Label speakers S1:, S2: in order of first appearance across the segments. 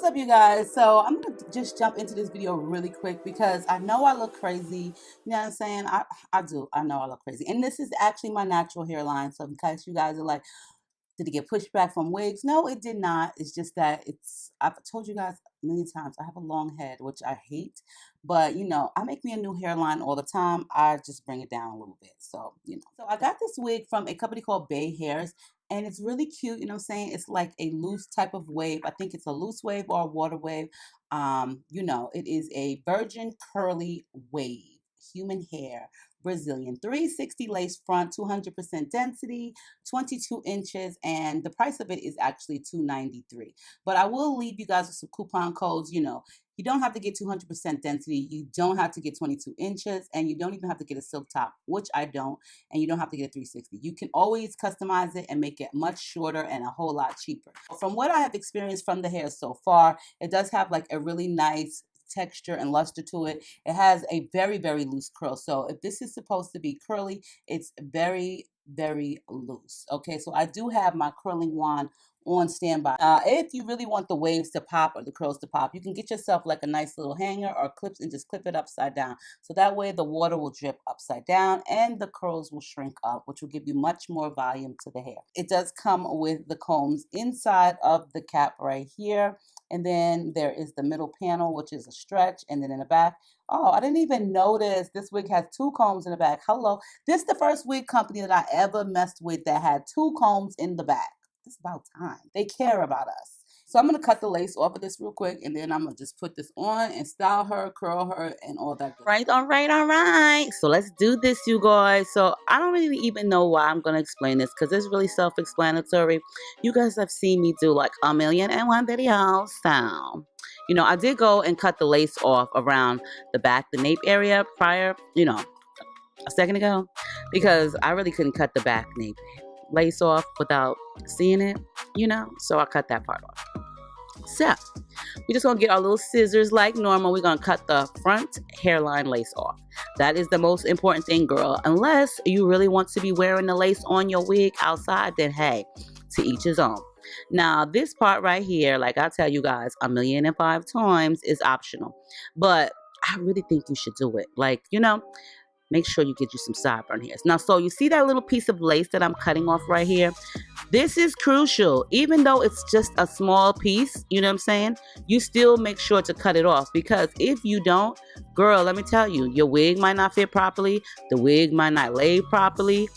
S1: What's up, you guys? So I'm gonna just jump into this video really quick because I know I look crazy. You know what I'm saying? I do. I know I look crazy, and this is actually my natural hairline. So in case you guys are like, did it get pushed back from wigs? No, it did not. It's just that I've told you guys a million times, I have a long head, which I hate. But, I make me a new hairline all the time. I just bring it down a little bit. So. So I got this wig from a company called BEAHAIR, and it's really cute. You know what I'm saying? It's like a loose type of wave. I think it's a loose wave or a water wave. It is a virgin curly wave, human hair. Brazilian 360 lace front, 200% density, 22 inches, and the price of it is actually $293. But I will leave you guys with some coupon codes. You don't have to get 200% density, you don't have to get 22 inches, and you don't even have to get a silk top, which I don't, and you don't have to get a 360. You can always customize it and make it much shorter and a whole lot cheaper. From what I have experienced from the hair so far, it does have like a really nice texture and luster to it. It has a very, very loose curl. So if this is supposed to be curly, it's very, very loose. Okay, so I do have my curling wand on standby. If you really want the waves to pop or the curls to pop, you can get yourself like a nice little hanger or clips and just clip it upside down. So that way the water will drip upside down and the curls will shrink up, which will give you much more volume to the hair. It does come with the combs inside of the cap right here. And then there is the middle panel, which is a stretch. And then in the back, oh, I didn't even notice this wig has two combs in the back. Hello. This is the first wig company that I ever messed with that had two combs in the back. It's about time. They care about us. So I'm going to cut the lace off of this real quick, and then I'm going to just put this on and style her, curl her, and all that good
S2: stuff. All right. So let's do this, you guys. So I don't really even know why I'm going to explain this because it's really self-explanatory. You guys have seen me do like 1,000,001 videos. So, I did go and cut the lace off around the back, the nape area prior, a second ago, because I really couldn't cut the back nape lace off without seeing it, so I cut that part off. So we're just gonna get our little scissors like normal. We're gonna cut the front hairline lace off. That is the most important thing, girl. Unless you really want to be wearing the lace on your wig outside, then hey, to each his own. Now this part right here, like I tell you guys 1,000,005 times, is optional, but I really think you should do it. Like, make sure you get you some sideburn hairs. Now, so you see that little piece of lace that I'm cutting off right here? This is crucial. Even though it's just a small piece, you know what I'm saying? You still make sure to cut it off, because if you don't, girl, let me tell you, your wig might not fit properly. The wig might not lay properly.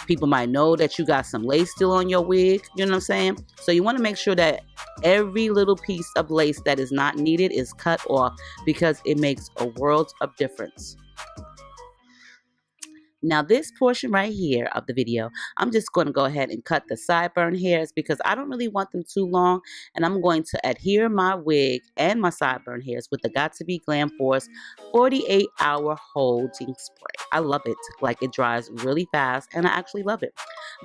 S2: People might know that you got some lace still on your wig. You know what I'm saying? So you want to make sure that every little piece of lace that is not needed is cut off, because it makes a world of difference. Now this portion right here of the video, I'm just going to go ahead and cut the sideburn hairs because I don't really want them too long, and I'm going to adhere my wig and my sideburn hairs with the Got To Be Glam Force 48-hour holding spray. I love it. Like, it dries really fast and I actually love it.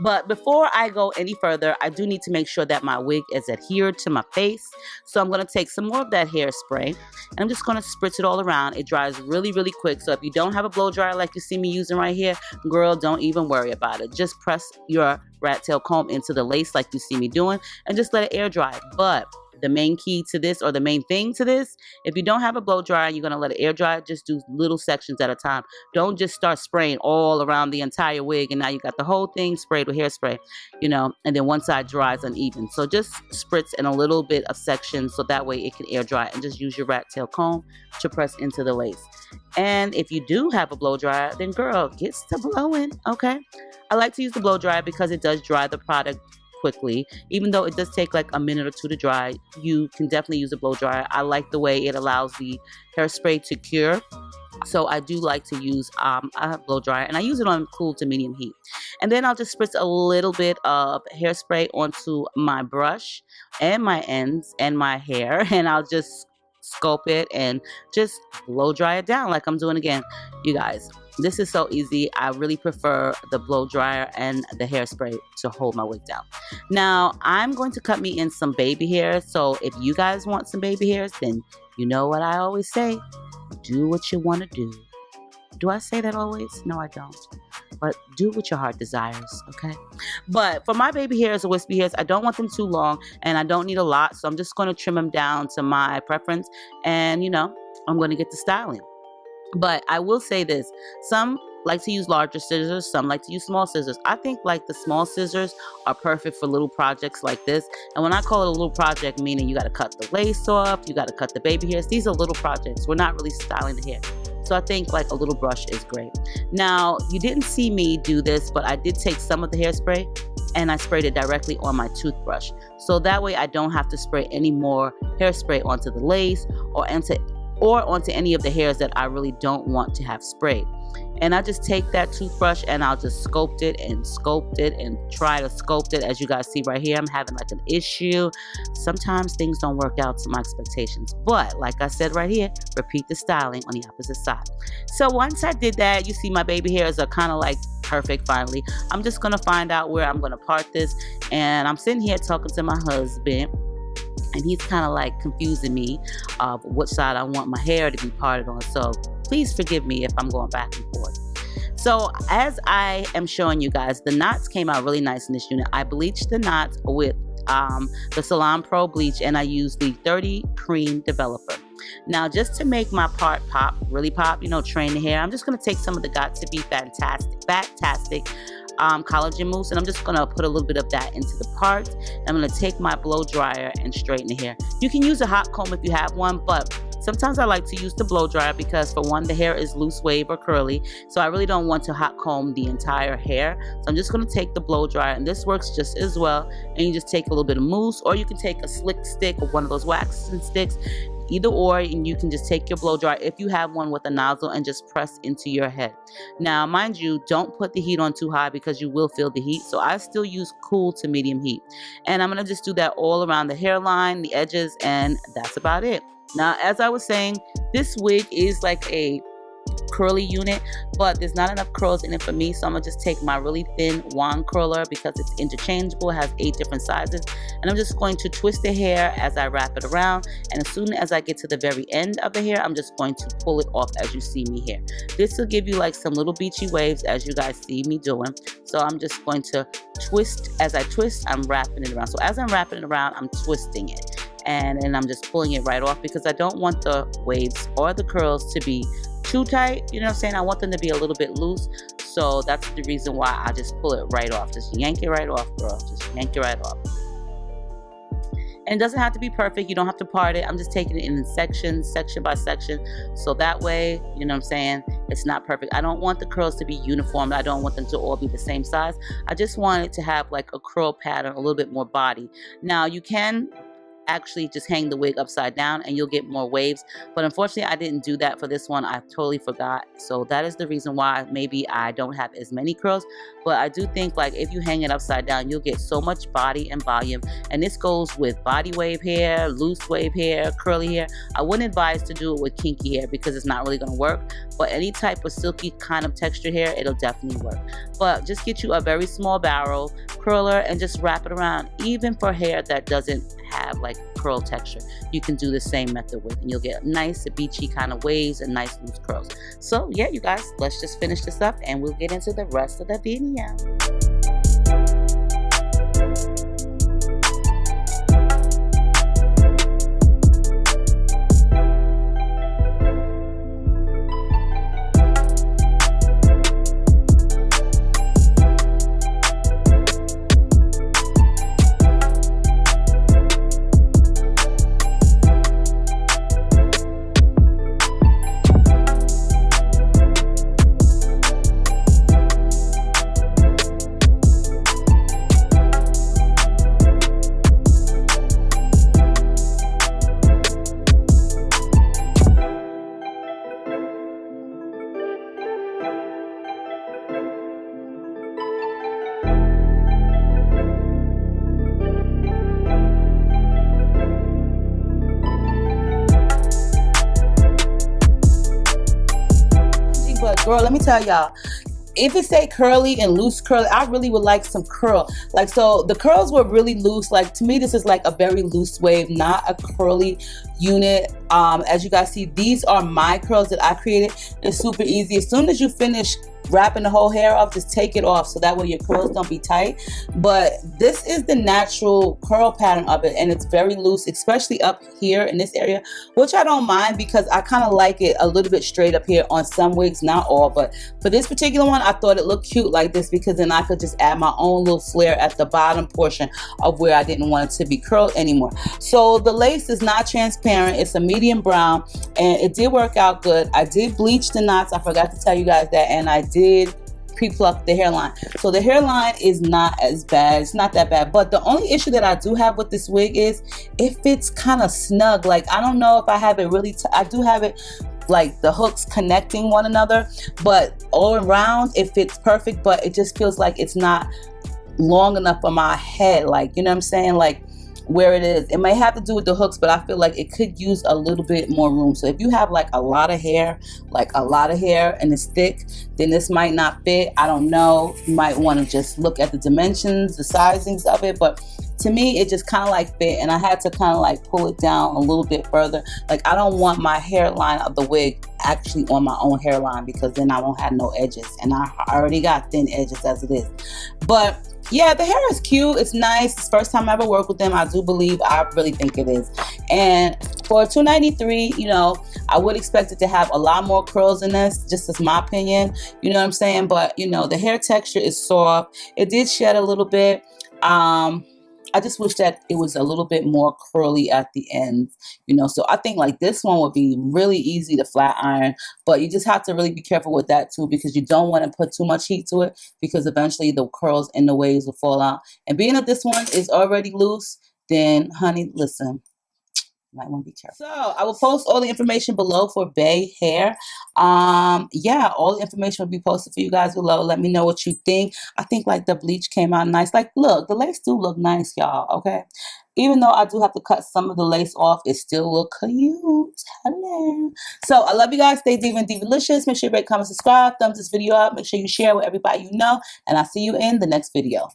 S2: But before I go any further, I do need to make sure that my wig is adhered to my face. So I'm going to take some more of that hairspray and I'm just going to spritz it all around. It dries really, really quick. So if you don't have a blow dryer like you see me using right here, girl, don't even worry about it. Just press your rat tail comb into the lace like you see me doing and just let it air dry. But the main key to this, or the main thing to this, if you don't have a blow dryer and you're going to let it air dry, just do little sections at a time. Don't just start spraying all around the entire wig and now you got the whole thing sprayed with hairspray, and then one side dries uneven. So just spritz in a little bit of section so that way it can air dry, and just use your rat tail comb to press into the lace. And if you do have a blow dryer, then girl, get to blowing, okay? I like to use the blow dryer because it does dry the product quickly. Even though it does take like a minute or two to dry, you can definitely use a blow dryer. I like the way it allows the hairspray to cure. So I do like to use a blow dryer, and I use it on cool to medium heat. And then I'll just spritz a little bit of hairspray onto my brush and my ends and my hair, and I'll just sculpt it and just blow dry it down like I'm doing again. You guys, this is so easy. I really prefer the blow dryer and the hairspray to hold my wig down. Now I'm going to cut me in some baby hairs. So if you guys want some baby hairs, then you know what I always say, do what you want to do. Do I say that always? No, I don't. but do what your heart desires, okay? But for my baby hairs or wispy hairs, I don't want them too long, and I don't need a lot, so I'm just going to trim them down to my preference, and I'm going to get to styling. But I will say this, some like to use larger scissors, some like to use small scissors. I think like the small scissors are perfect for little projects like this. And when I call it a little project, meaning you got to cut the lace off, you got to cut the baby hairs. These are little projects. We're not really styling the hair. So I think like a little brush is great. Now, you didn't see me do this, but I did take some of the hairspray and I sprayed it directly on my toothbrush. So that way I don't have to spray any more hairspray onto the lace or onto any of the hairs that I really don't want to have sprayed. And I just take that toothbrush and I'll just sculpt it and try to sculpt it. As you guys see right here, I'm having like an issue. Sometimes things don't work out to my expectations. But like I said right here, repeat the styling on the opposite side. So once I did that, you see my baby hairs are kind of like perfect finally. I'm just going to find out where I'm going to part this. And I'm sitting here talking to my husband. And he's kind of like confusing me of what side I want my hair to be parted on. So please forgive me if I'm going back and forth. So as I am showing you guys, the knots came out really nice in this unit. I bleached the knots with the Salon Pro bleach, and I used the 30 cream developer. Now, just to make my part really pop, train the hair, I'm just going to take some of the Got to Be Fantastic collagen mousse, and I'm just gonna put a little bit of that into the part. And I'm gonna take my blow dryer and straighten the hair. You can use a hot comb if you have one, but sometimes I like to use the blow dryer because, for one, the hair is loose wave or curly, so I really don't want to hot comb the entire hair. So I'm just gonna take the blow dryer, and this works just as well. And you just take a little bit of mousse, or you can take a slick stick or one of those waxing sticks, either or, and you can just take your blow dryer if you have one with a nozzle and just press into your head. Now, mind you, don't put the heat on too high because you will feel the heat. So I still use cool to medium heat. And I'm going to just do that all around the hairline, the edges, and that's about it. Now, as I was saying, this wig is like a curly unit, but there's not enough curls in it for me, so I'm gonna just take my really thin wand curler because it's interchangeable, it has 8 different sizes, and I'm just going to twist the hair as I wrap it around. And as soon as I get to the very end of the hair, I'm just going to pull it off as you see me here. This will give you like some little beachy waves as you guys see me doing. So I'm just going to twist. As I twist, I'm wrapping it around. So as I'm wrapping it around, I'm twisting it, and then I'm just pulling it right off because I don't want the waves or the curls to be too tight, you know what I'm saying? I want them to be a little bit loose. So that's the reason why I just pull it right off. Just yank it right off, girl. Just yank it right off. And it doesn't have to be perfect. You don't have to part it. I'm just taking it in sections, section by section. So that way, you know what I'm saying, it's not perfect. I don't want the curls to be uniform. I don't want them to all be the same size. I just want it to have like a curl pattern, a little bit more body. Now, you can actually just hang the wig upside down and you'll get more waves, but unfortunately I didn't do that for this one. I totally forgot, so that is the reason why maybe I don't have as many curls. But I do think like if you hang it upside down, you'll get so much body and volume. And this goes with body wave hair, loose wave hair, curly hair. I wouldn't advise to do it with kinky hair because it's not really going to work, but any type of silky kind of textured hair, it'll definitely work. But just get you a very small barrel curler and just wrap it around. Even for hair that doesn't have like curl texture, you can do the same method with, and you'll get nice beachy kind of waves and nice loose curls. So yeah, you guys, let's just finish this up and we'll get into the rest of the video.
S1: But girl, let me tell y'all, if it say curly and loose curly, I really would like some curl. Like, so the curls were really loose. Like, to me, this is like a very loose wave, not a curly unit. As you guys see, these are my curls that I created. It's super easy. As soon as you finish wrapping the whole hair off, just take it off so that way your curls don't be tight. But this is the natural curl pattern of it, and it's very loose, especially up here in this area, which I don't mind because I kind of like it a little bit straight up here on some wigs, not all. But for this particular one, I thought it looked cute like this because then I could just add my own little flare at the bottom portion of where I didn't want it to be curled anymore. So the lace is not transparent, it's a medium brown, and it did work out good. I did bleach the knots, I forgot to tell you guys that, and I did pre-pluck the hairline. So the hairline is not as bad, it's not that bad. But the only issue that I do have with this wig is it fits kind of snug. Like, I don't know if I have it really, I do have it like the hooks connecting one another, but all around it fits perfect, but it just feels like it's not long enough for my head, like, you know what I'm saying, like where it is. It may have to do with the hooks, but I feel like it could use a little bit more room. So if you have like a lot of hair, and it's thick, then this might not fit. I don't know, you might want to just look at the dimensions, the sizings of it, but to me it just kind of like fit, and I had to kind of like pull it down a little bit further. Like, I don't want my hairline of the wig actually on my own hairline because then I won't have no edges, and I already got thin edges as it is. But yeah, the hair is cute, it's nice. It's the first time I ever worked with them. I really think it is. And for $2.93, you know, I would expect it to have a lot more curls in this, just as my opinion, you know what I'm saying. But you know, the hair texture is soft, it did shed a little bit. I just wish that it was a little bit more curly at the ends, you know. So I think like this one would be really easy to flat iron, but you just have to really be careful with that too, because you don't want to put too much heat to it, because eventually the curls and the waves will fall out. And being that this one is already loose, then honey, listen, might want to be careful. So I will post all the information below for BEAHAIR. Yeah, all the information will be posted for you guys below. Let me know what you think. I think like the bleach came out nice. Like, look, the lace do look nice, y'all. Okay, even though I do have to cut some of the lace off, it still look cute. Hello. So I love you guys. Stay diva and divalicious. Make sure you rate, comment, subscribe, thumbs this video up. Make sure you share with everybody you know, and I'll see you in the next video.